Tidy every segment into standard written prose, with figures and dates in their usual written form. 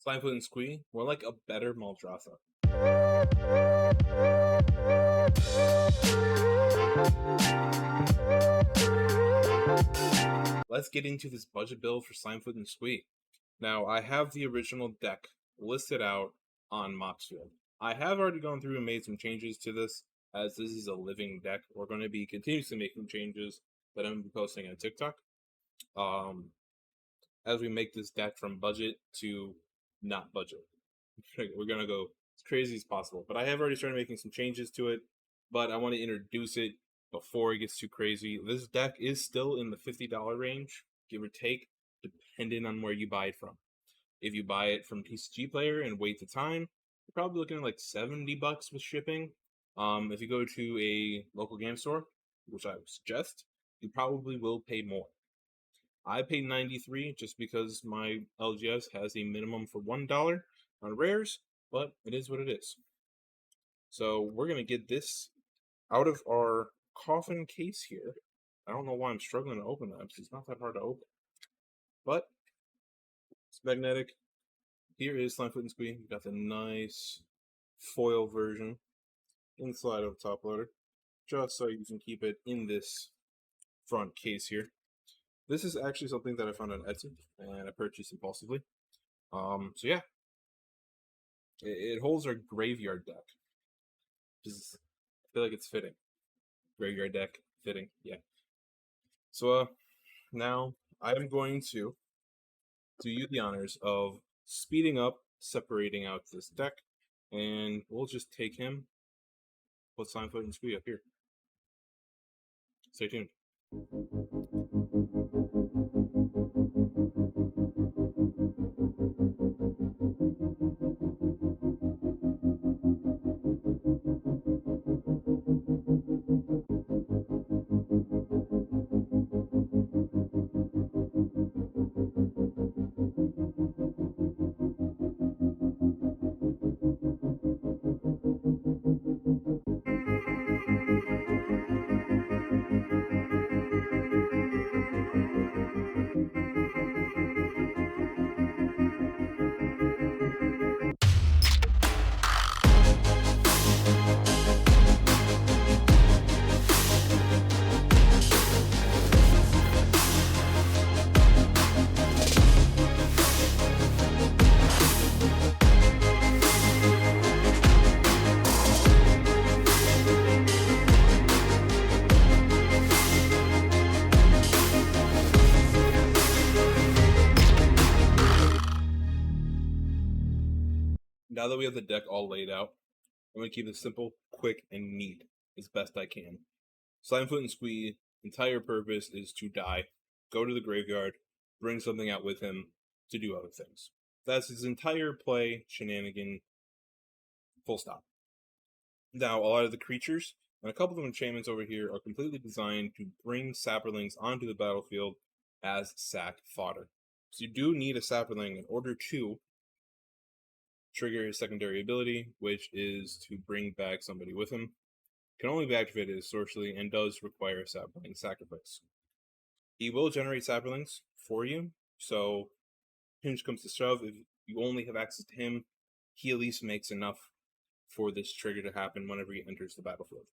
Slimefoot and Squee, more like a better Maldrasa. Let's get into this budget build for Slimefoot and Squee. Now, I have the original deck listed out on Moxfield. I have already gone through and made some changes to this, as this is a living deck. We're going to be continuously making changes that I'm posting on TikTok. As we make this deck from budget to not budget. We're going to go as crazy as possible. But I have already started making some changes to it, but I want to introduce it before it gets too crazy. This deck is still in the $50 range, give or take, depending on where you buy it from. If you buy it from TCG Player and wait the time, you're probably looking at like $70 with shipping. If you go to a local game store, which I would suggest, you probably will pay more. I paid $93 just because my LGS has a minimum for $1 on rares, but it is what it is. So we're going to get this out of our coffin case here. I don't know why I'm struggling to open that, because it's not that hard to open. But it's magnetic. Here is Slimefoot and Squee. We've got the nice foil version inside of the top loader, just so you can keep it in this front case here. This is actually something that I found on Etsy, and I purchased impulsively. So yeah, it holds our graveyard deck. I feel like it's fitting. Graveyard deck, fitting, yeah. So now I am going to do you the honors of speeding up, separating out this deck, and we'll just take him, put Slimefoot and Squee up here. Stay tuned. Now that we have the deck all laid out, I'm going to keep it simple, quick, and neat as best I can. Slimefoot and Squee, entire purpose is to die, go to the graveyard, bring something out with him to do other things. That's his entire play, shenanigan, full stop. Now, a lot of the creatures, and a couple of enchantments over here, are completely designed to bring Saprolings onto the battlefield as sack fodder. So you do need a Saproling in order to trigger his secondary ability, which is to bring back somebody with him. Can only be activated as sorcery and does require a Saproling sacrifice. He will generate Saprolings for you, so pinch comes to shove, if you only have access to him, he at least makes enough for this trigger to happen whenever he enters the battlefield.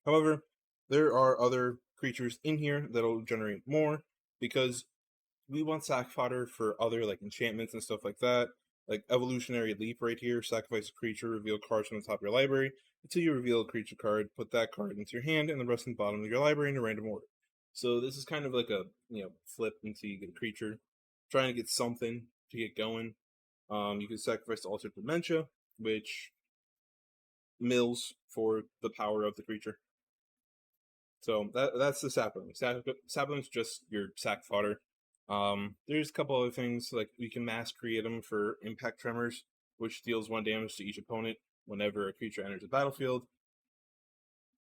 However, there are other creatures in here that'll generate more, because we want sack fodder for other like enchantments and stuff like that. Like Evolutionary Leap right here, sacrifice a creature, reveal cards from the top of your library. Until you reveal a creature card, put that card into your hand and the rest in the bottom of your library in a random order. So this is kind of like a flip until you get a creature. Trying to get something to get going. You can sacrifice the Altered Dementia, which mills for the power of the creature. So that's the Sapling. Sapling's just your sack fodder. There's a couple other things, like you can mass create them for Impact Tremors, which deals 1 damage to each opponent whenever a creature enters the battlefield.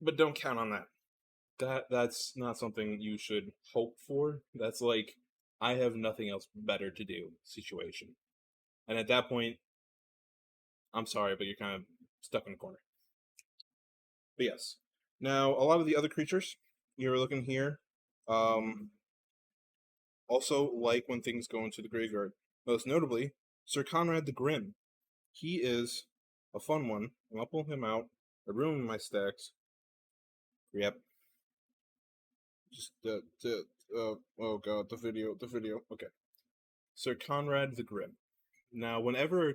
But don't count on that. That's not something you should hope for. That's like, I have nothing else better to do situation. And at that point, I'm sorry, but you're kind of stuck in a corner. But yes. Now, a lot of the other creatures you're looking here, also like when things go into the graveyard. Most notably, Sir Conrad the Grim. He is a fun one, and I'll pull him out. I ruined my stacks. Yep. Just oh god, the video. Okay. Sir Conrad the Grim. Now, whenever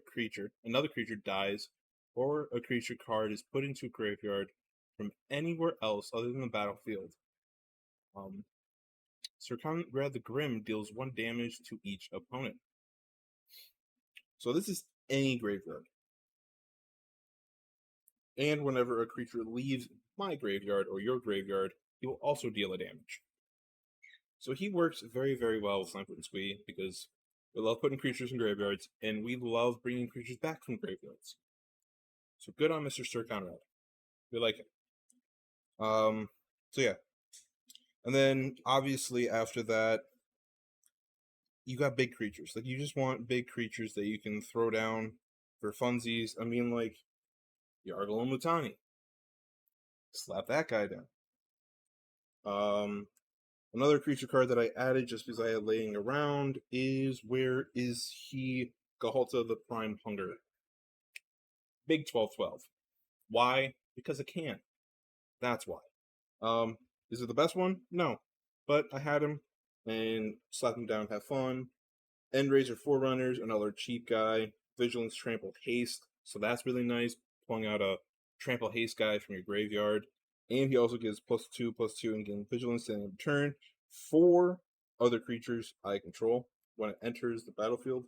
another creature dies, or a creature card is put into a graveyard from anywhere else other than the battlefield, Sir Conrad the Grim deals 1 damage to each opponent. So this is any graveyard. And whenever a creature leaves my graveyard or your graveyard, he will also deal a damage. So he works very, very well with Slimefoot and Squee because we love putting creatures in graveyards, and we love bringing creatures back from graveyards. So good on Mr. Sir Conrad. We like it. So yeah. And then, obviously, after that, you got big creatures. Like, you just want big creatures that you can throw down for funsies. I mean, like, Yargle and Mutani. Slap that guy down. Another creature card that I added just because I had laying around is, where is he? Gahalta the Prime Hunger. Big 12/12. Why? Because I can. That's why. Is it the best one? No. But I had him, and slap him down, have fun. Endraiser Forerunners, another cheap guy. Vigilance, Trample, Haste. So that's really nice. Pulling out a Trample Haste guy from your graveyard. And he also gives +2/+2 and gain Vigilance and in return 4 other creatures I control when it enters the battlefield.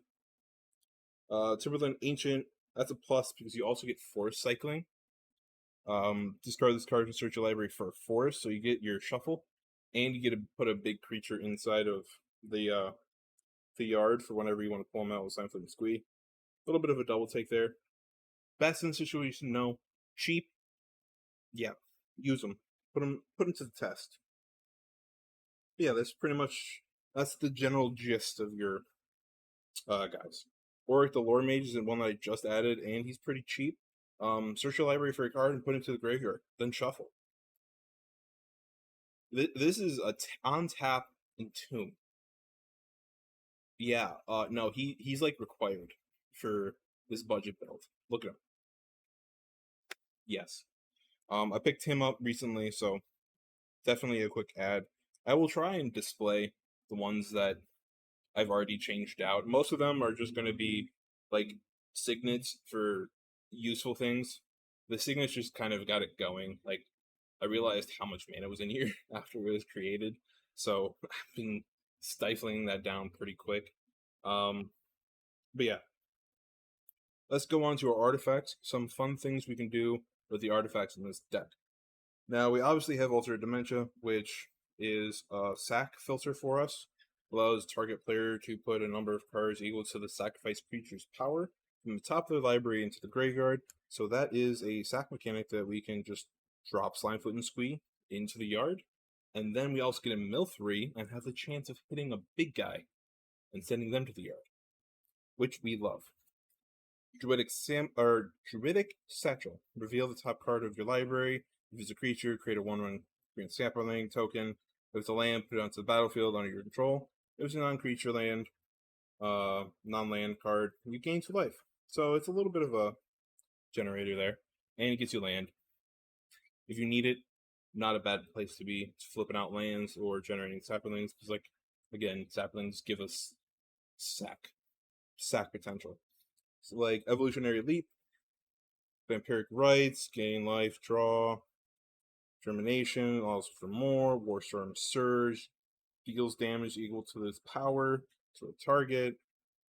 Timberland Ancient, that's a plus because you also get Forest Cycling. Discard this card and search your library for a forest, so you get your shuffle, and you get to put a big creature inside of the yard for whenever you want to pull them out with Slimefoot and Squee. A little bit of a double take there. Best in the situation, no. Cheap, yeah. Use them. Put them to the test. Yeah, that's the general gist of your guys. Auric the Lore Mage is one that I just added, and he's pretty cheap. Search your library for a card and put it to the graveyard, then shuffle. This is on tap Entomb. Yeah, no, he's like required for this budget build. Look at him. Yes. I picked him up recently, so definitely a quick add. I will try and display the ones that I've already changed out. Most of them are just going to be like signets for useful things. The signets just kind of got it going. Like, I realized how much mana was in here after it was created, so I've been stifling that down pretty quick. But yeah, let's go on to our artifacts. Some fun things we can do with the artifacts in this deck. Now, we obviously have Alternate Dementia, which is a sack filter for us. Allows target player to put a number of cards equal to the sacrifice creature's power from the top of their library into the graveyard. So that is a sack mechanic that we can just drop Slimefoot and Squee into the yard. And then we also get a mill 3 and have the chance of hitting a big guy and sending them to the yard, which we love. Druidic Satchel. Reveal the top card of your library. If it's a creature, create a 1/1 green Saproling token. If it's a land, put it onto the battlefield under your control. If it's a non-creature land, non-land card, you gain 2 life. So it's a little bit of a generator there. And it gets you land. If you need it, not a bad place to be. It's flipping out lands or generating saplings. Because, like, again, saplings give us sack potential. So, like, Evolutionary Leap, Vampiric Rites, gain life, draw, Germination, allows for more, Warstorm Surge, deals damage equal to this power to a target,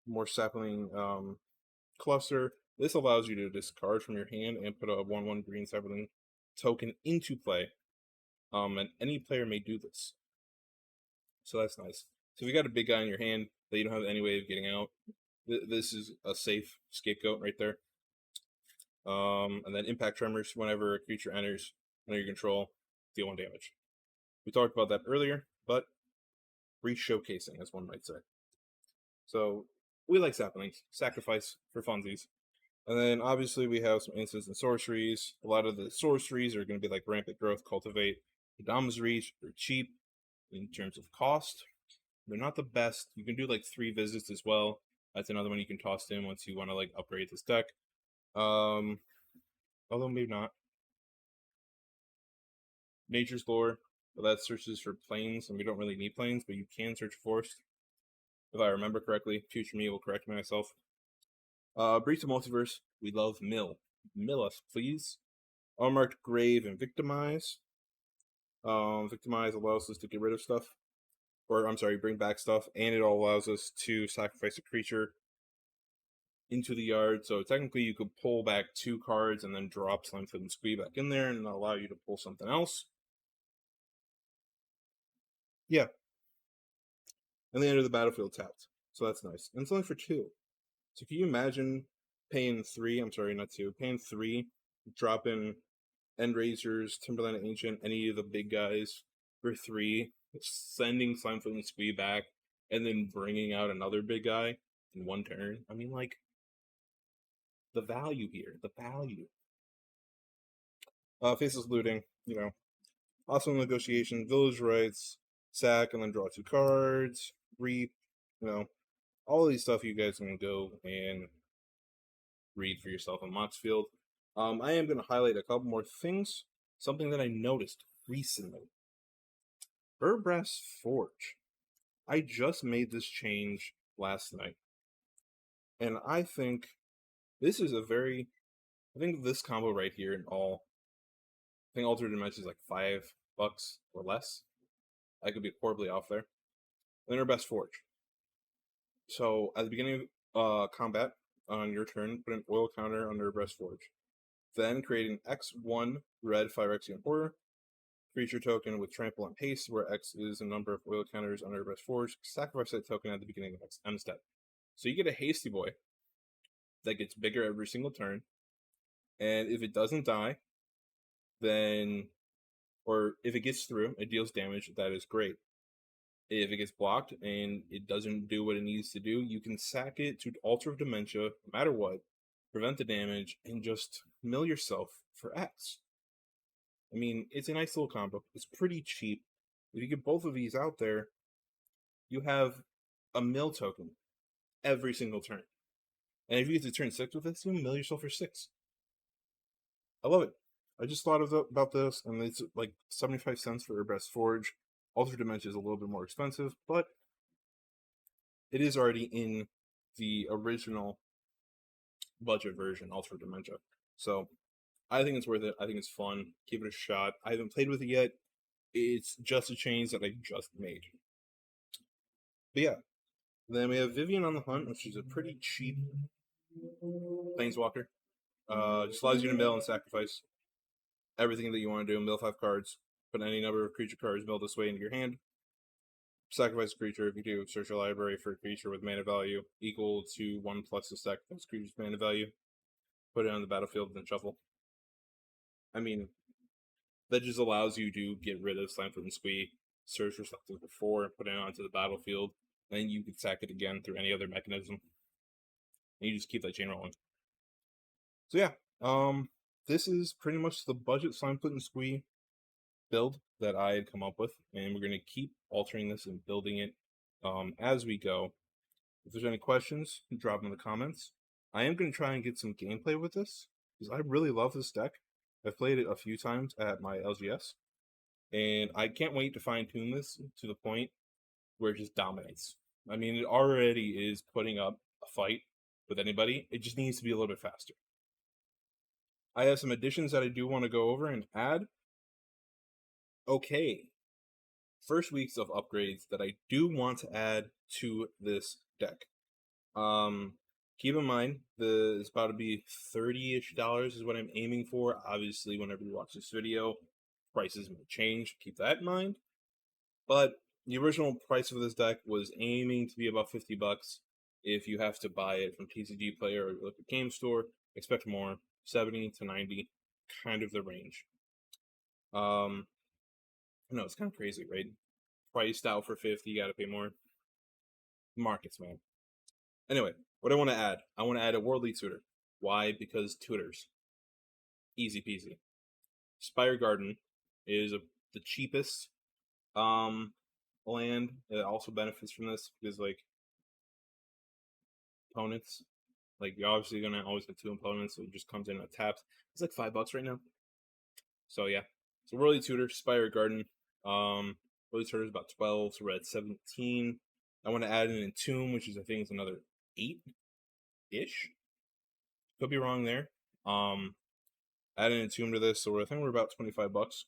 more sapling cluster. This allows you to discard from your hand and put a 1/1 green sapling token into play. And any player may do this. So that's nice. So if you got a big guy in your hand that you don't have any way of getting out, this is a safe scapegoat right there. And then Impact Tremors, whenever a creature enters under your control, deal 1 damage. We talked about that earlier, but re-showcasing, as one might say. So we like saplings, sacrifice for funsies. And then obviously we have some instants and sorceries. A lot of the sorceries are going to be like Rampant Growth, Cultivate, Dawn's Reach. They're cheap in terms of cost. They're not the best. You can do like 3 visits as well. That's another one you can toss in once you want to like upgrade this deck. Although maybe not. Nature's Lore, but that searches for planes, and we don't really need planes, but you can search forest. If I remember correctly, future me will correct myself. Breach of Multiverse, we love Mill. Mill us, please. Unmarked Grave and Victimize. Victimize allows us to get rid of stuff. Or, I'm sorry, bring back stuff. And it all allows us to sacrifice a creature into the yard. So technically you could pull back 2 cards and then drop Slimefoot and Squee back in there and allow you to pull something else. Yeah. And they enter the battlefield tapped. So that's nice. And it's only for 2. So can you imagine paying 3, I'm sorry, not 2, paying 3, dropping Endrazers, Timberland Ancient, any of the big guys for 3, sending Slimefoot and Squee back, and then bringing out another big guy in 1 turn? I mean, like, the value here, the value. Faceless Looting, you know. Awesome Negotiation, Village Rights, sack, and then draw 2 cards, reap, you know. All of these stuff you guys can go and read for yourself on Moxfield. I am going to highlight a couple more things. Something that I noticed recently. Burbrass Forge. I just made this change last night. And I think this is I think this combo right here in all, I think Altered Dimensions is like $5 or less. I could be horribly off there. Burbrass Forge. So at the beginning of combat, on your turn, put an oil counter on Burbrass Forge. Then create an X1 red Phyrexian Horror creature token with trample and haste, where X is a number of oil counters on Burbrass Forge. Sacrifice that token at the beginning of next end step. So you get a hasty boy that gets bigger every single turn, and if it doesn't die, then, or if it gets through, it deals damage. That is great. If it gets blocked and it doesn't do what it needs to do, you can sack it to Altar of Dementia, no matter what, prevent the damage, and just mill yourself for X. I mean, it's a nice little combo. It's pretty cheap. If you get both of these out there, you have a mill token every single turn. And if you get to turn 6 with this, you mill yourself for 6. I love it. I just thought about this, and it's like 75 cents for Burbrass Forge. Altered Dimension is a little bit more expensive, but it is already in the original budget version, Altered Dimension. So I think it's worth it. I think it's fun. Give it a shot. I haven't played with it yet. It's just a change that I just made. But yeah. Then we have Vivian on the Hunt, which is a pretty cheap Planeswalker. Just allows you to mill and sacrifice everything that you want to do. Mill 5 cards. Put any number of creature cards milled this way into your hand. Sacrifice a creature. If you do, search your library for a creature with mana value equal to 1 plus the sacrifice creature's mana value. Put it on the battlefield and then shuffle. I mean, that just allows you to get rid of Slimefoot and Squee, search for something before, put it onto the battlefield, then you can sack it again through any other mechanism. And you just keep that chain rolling. So yeah, this is pretty much the budget Slimefoot and Squee build that I had come up with, and we're going to keep altering this and building it as we go. If there's any questions, drop them in the comments. I am going to try and get some gameplay with this, because I really love this deck. I've played it a few times at my LGS, and I can't wait to fine-tune this to the point where it just dominates. I mean, it already is putting up a fight with anybody. It just needs to be a little bit faster. I have some additions that I do want to go over and add. Okay. First weeks of upgrades that I do want to add to this deck. Keep in mind, it's about to be $30-ish is what I'm aiming for. Obviously, whenever you watch this video, prices may change. Keep that in mind. But the original price of this deck was aiming to be about $50. If you have to buy it from TCG Player or local game store, expect more. 70 to 90, kind of the range. No, it's kind of crazy, right? Priced out for 50, you gotta pay more. Markets, man. Anyway, what I want to add? I want to add a Worldly Tutor. Why? Because tutors. Easy peasy. Spire Garden is the cheapest land. It also benefits from this because, like, opponents. Like, you're obviously gonna always get 2 opponents, so it just comes in and taps. It's like $5 right now. So yeah. So Whirly Tutor, Spire Garden. Whirly Tutor is about 12, so we're at 17. I want to add an Entomb, which is I think is another 8-ish. Could be wrong there. Add an Entomb to this, so I think we're about $25.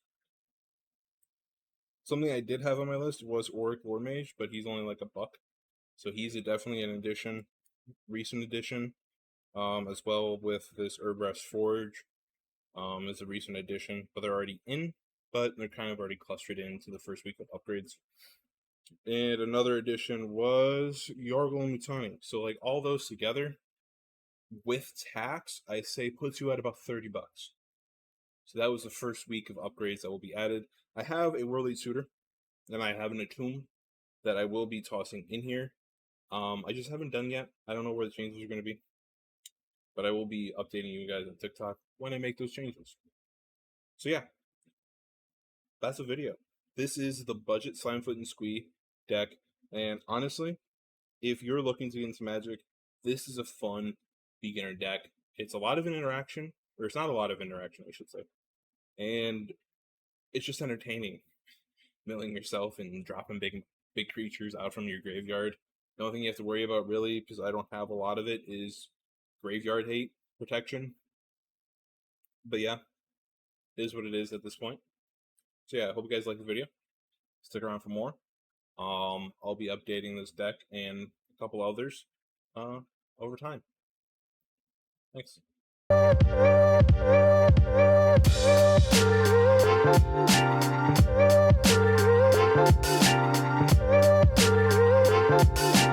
Something I did have on my list was Auric War Mage, but he's only like $1. So he's definitely an addition, recent addition, as well with this Herbrest Forge, is a recent addition, but they're already in, but they're kind of already clustered into the first week of upgrades. And another addition was Yargle and Mutani. So like all those together, with tax, I say puts you at about $30. So that was the first week of upgrades that will be added. I have a Whirly Tutor, and I have an Entomb that I will be tossing in here. I just haven't done yet. I don't know where the changes are going to be, but I will be updating you guys on TikTok when I make those changes. So yeah, that's a video. This is the budget Slimefoot and Squee deck, and honestly, if you're looking to get into Magic, this is a fun beginner deck. It's a lot of interaction, or it's not a lot of interaction, I should say, and it's just entertaining. Milling yourself and dropping big creatures out from your graveyard. The only thing you have to worry about, really, because I don't have a lot of it, is graveyard hate protection. But yeah, it is what it is at this point. So yeah, I hope you guys like the video. Stick around for more. I'll be updating this deck and a couple others over time. Thanks.